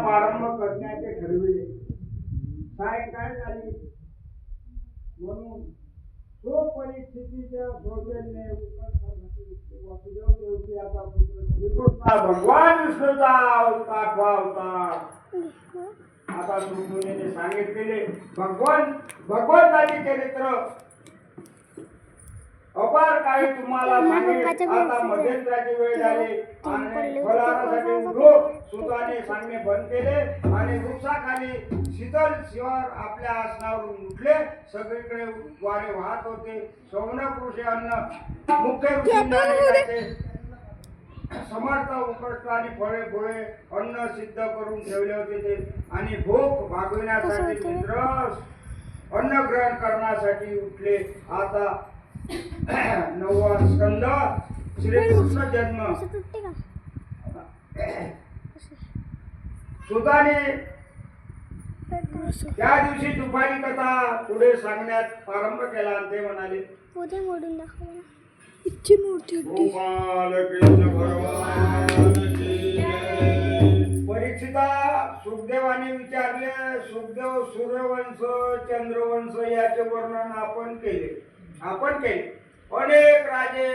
प्रारंभ करण्याचे ठरविले. सायंकाळ झाली म्हणून तो परिस्थितीच्या सौजन्य वासुदेव देवकीचा पुत्र श्रीकृष्ण भगवान विष्णूचा अवतार. आता सुखमुनीने सांगितलेले भगवंताचे चरित्र अपार काही तुम्हाला सांगेल. आता मध्यंतराची वेळ झाली आणि फलाहारासाठी उठलो. सुताने सांगणे बंद केले आणि वृक्षाखाली शीतल शिवार आपल्या आसनावरून उठले. सगळीकडे वारे वाहत होते. सौनपुरुषे अन्न मुख्य ऋषींनी समर्थ उत्कृष्ट आणि फळे फुळे अन्न सिद्ध करून ठेवले होते ते आणि भूक भागविण्यासाठी मित्र अन्न ग्रहण करण्यासाठी उठले. आता 9वा स्कंद श्रीकृष्ण जन्म. सुताने त्या दिवशी दुपारी कथा पुढे सांगण्यात प्रारंभ केला आणि ते म्हणाले, परीक्षिता, सुखदेवाने विचारले. सुखदेव, सूर्यवंश चंद्रवंश याचे वर्णन आपण केले. अनेक राजे